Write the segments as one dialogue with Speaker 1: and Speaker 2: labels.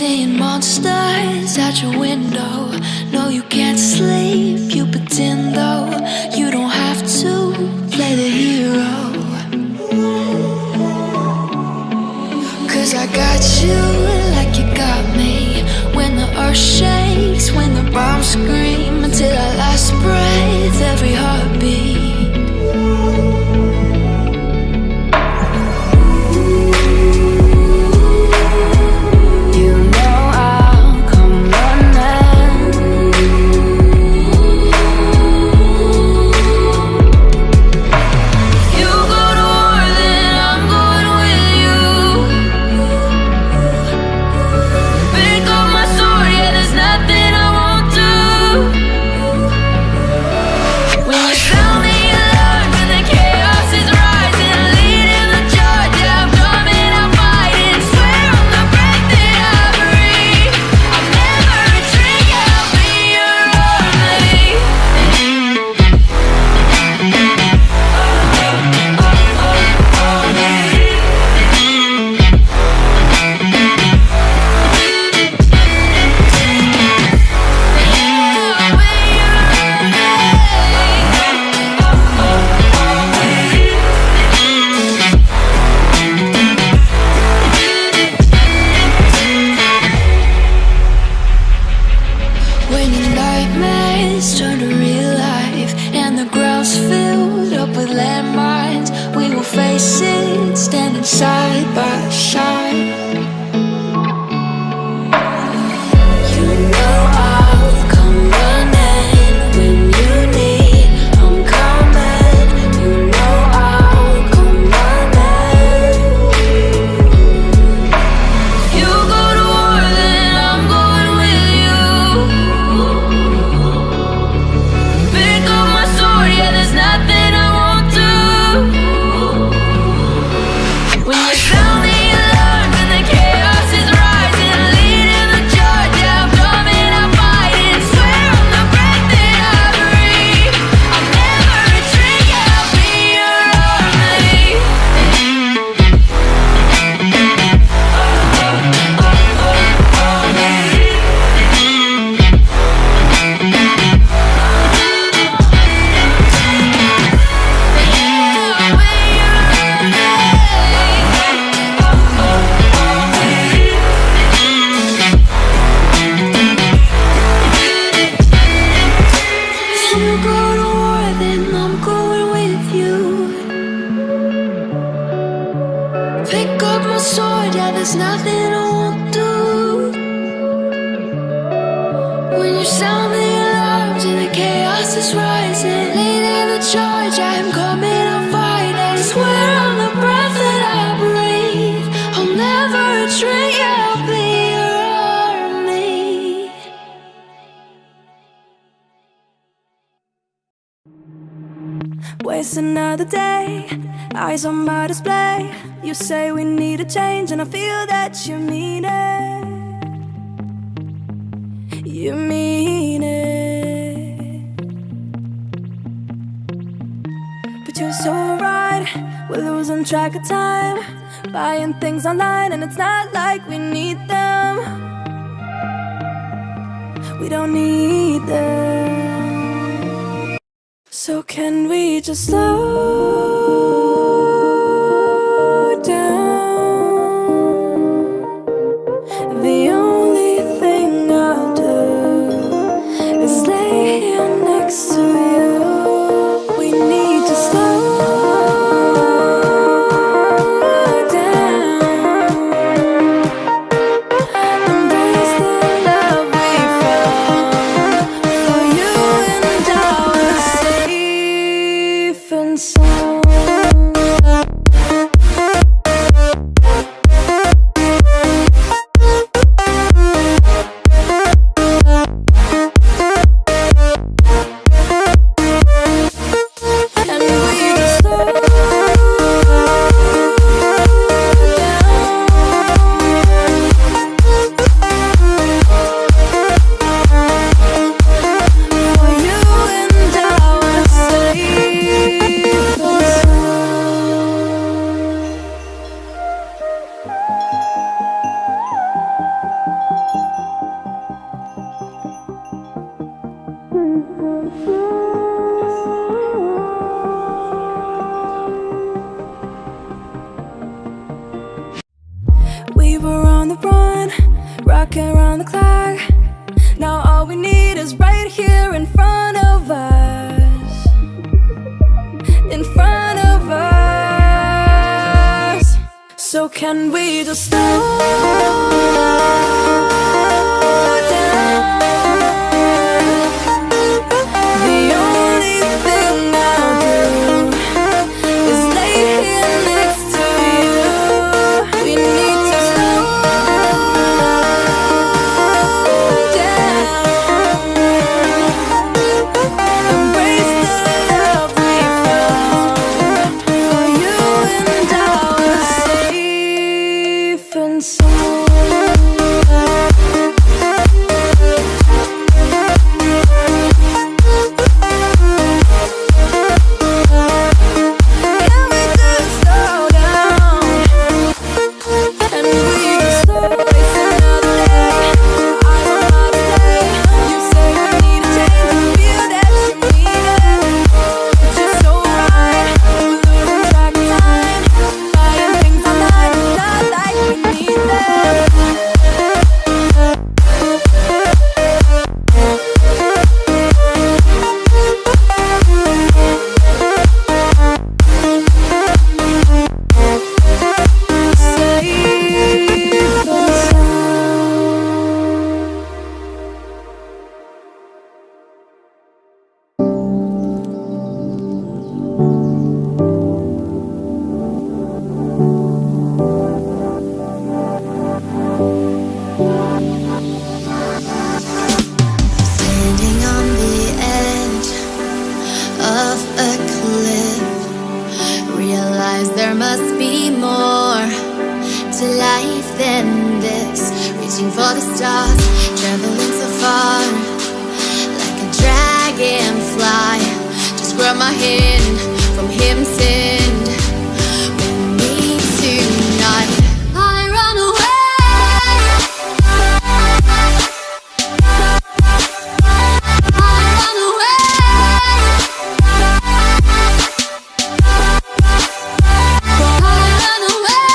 Speaker 1: seeing monsters at your window. No, you can't sleep, you pretend though. You don't have to play the hero. Cause I got you like you got me. When the earth shakes, when the bombs scream, until our last breath, every heartbeat.
Speaker 2: Waste another day, eyes on my display. You say we need a change, and I feel that you mean it. You mean it. But you're so right, we're losing track of time, buying things online, and it's not like we need them. We don't need them. So can we just slow down? The only thing I'll do is lay here next to you. We need to slow down. Embrace the love we found. For you and I was safe and sound. were on the run, rocking around the clock. Now all we need is right here in front of us. In front of us. So can we just slow down? The only thing I'll do is lay here next to you. We need to slow down. Embrace the love we found. For you and I are safe and sound. Can we just slow down? And we can slow waste another day. I will not stay. You say you need a change, you feel that you need it. It's just so right. We're losing track of time. Buying things online, it's not like we need them. Safe and sound.
Speaker 1: Standing on the edge of a cliff, realize there must be more to life than this. Reaching for the stars, traveling so far, like a dragonfly. Just grab my hand from him, send with me tonight. I run away. I run away. I run away.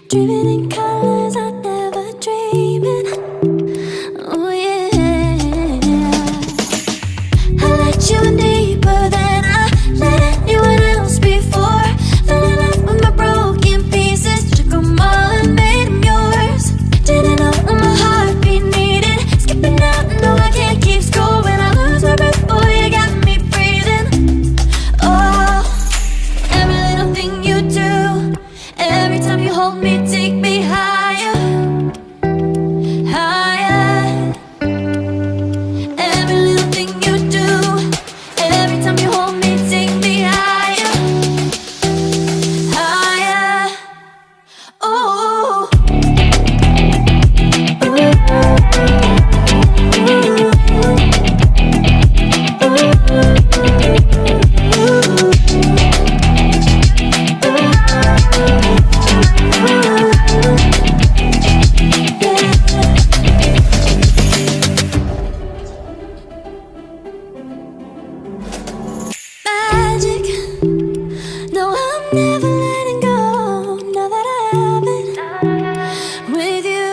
Speaker 1: dreaming in colors I never dreamed in. Oh yeah, I let you in deeper than I let anyone else before. Fell in love with my broken pieces, took them all and made them yours. Didn't know what my heartbeat needed, skipping out, no I can't keep score. When I lose my breath, boy, you got me breathing. Oh, every little thing you do, every time you hold me, take me higher, higher. Every little thing you do, every time you hold me, take me higher, higher. Oh, magic. No, I'm never letting go. Now that I have it with you.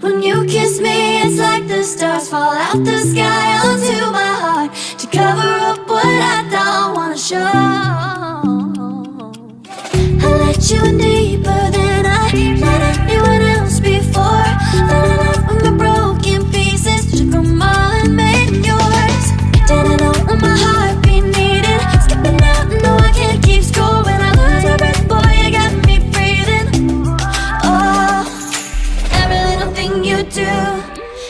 Speaker 1: When you kiss me, it's like the stars fall out the sky onto my heart to cover up what I don't wanna show. I let you in deeper than I let anyone else before. Fell in love with my broken pieces, took them all and made them yours. Didn't know what my heartbeat needed, skipping out, no I can't keep score. When I lose my breath, boy, you got me breathing. Oh, every little thing you do,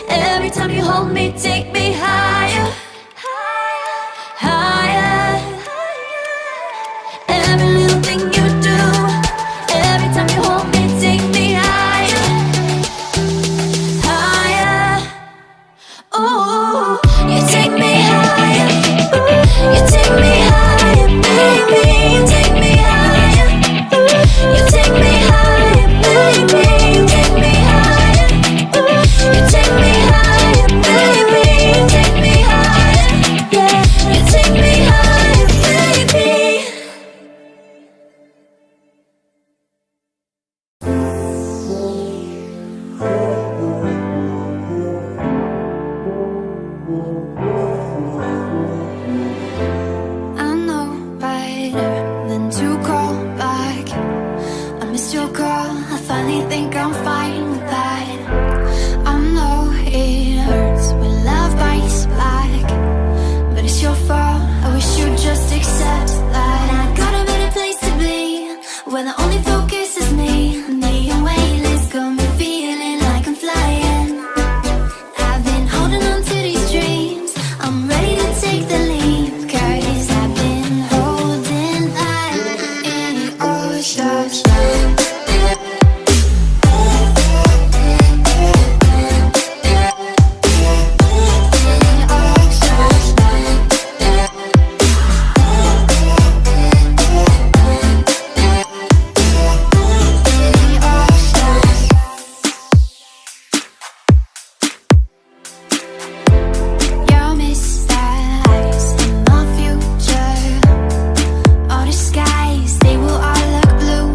Speaker 1: every time you hold me, take me higher, higher. Every little thing you do, every time you hold me, take me higher, higher. Oh, you take me higher, you take me higher, baby. You take me higher, you take me higher, baby. You take me higher, you take me higher, baby. You take me higher, yeah. You take me higher, baby. I know better than to call back. I missed your call, I finally think I'm fine with that. I know it hurts when love bites back, but it's your fault, I wish you'd just accept that. I got a better place to be, where the only focus is me. Me and weightless, got me feeling like I'm flying. I've been holding on to these dreams, I'm ready to take the leap, 'cause I've been holding on in your stars. Your mistakes in my future, all the skies, they will all look blue.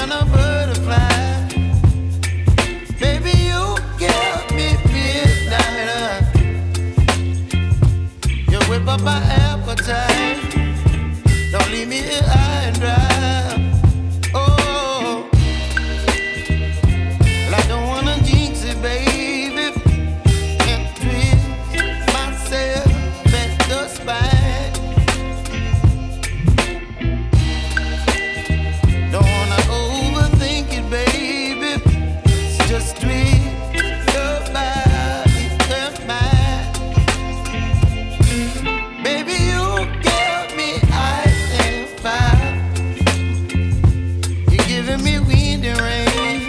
Speaker 3: kind of butterfly. Baby, you give me midnight. You whip up my appetite. Don't leave me here high and dry. Oh, well, I don't wanna jinx it, baby, and twist myself at the spine. Don't wanna overthink it, baby. It's just twist your body and mine. Baby, you give me ice and fire. You're giving me wind and rain.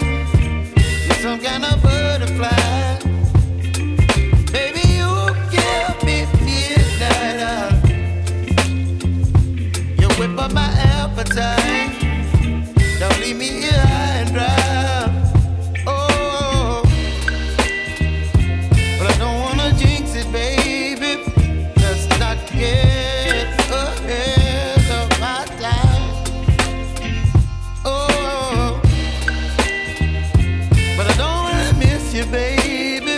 Speaker 3: You're some kind of butterfly. Baby, you give me midnight. You whip up my appetite. Don't leave me here high and dry. Oh, but I don't wanna jinx it, baby. Let's not get ahead of my time. Oh, but I don't wanna miss you, baby.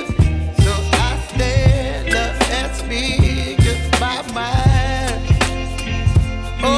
Speaker 3: So I stand up and speak just my mind. Oh.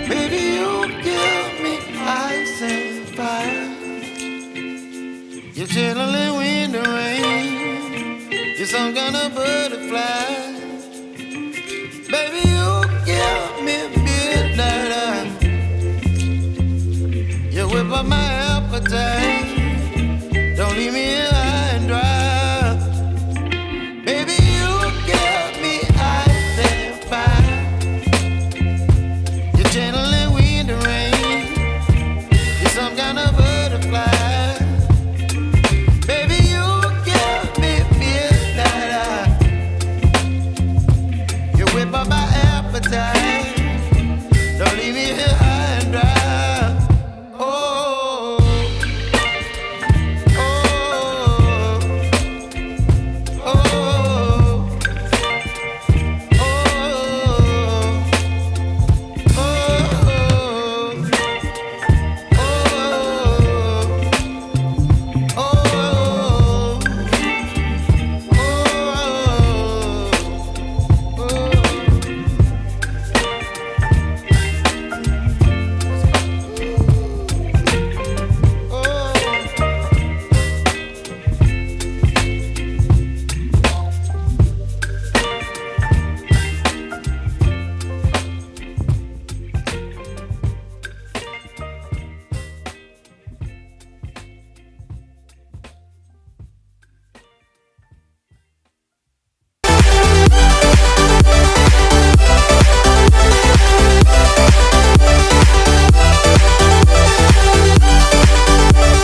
Speaker 3: Baby, you give me ice and fire. You're chilling wind and rain. You're some kind of butterfly. Baby, you give me midnight. You whip up my appetite. Don't leave me here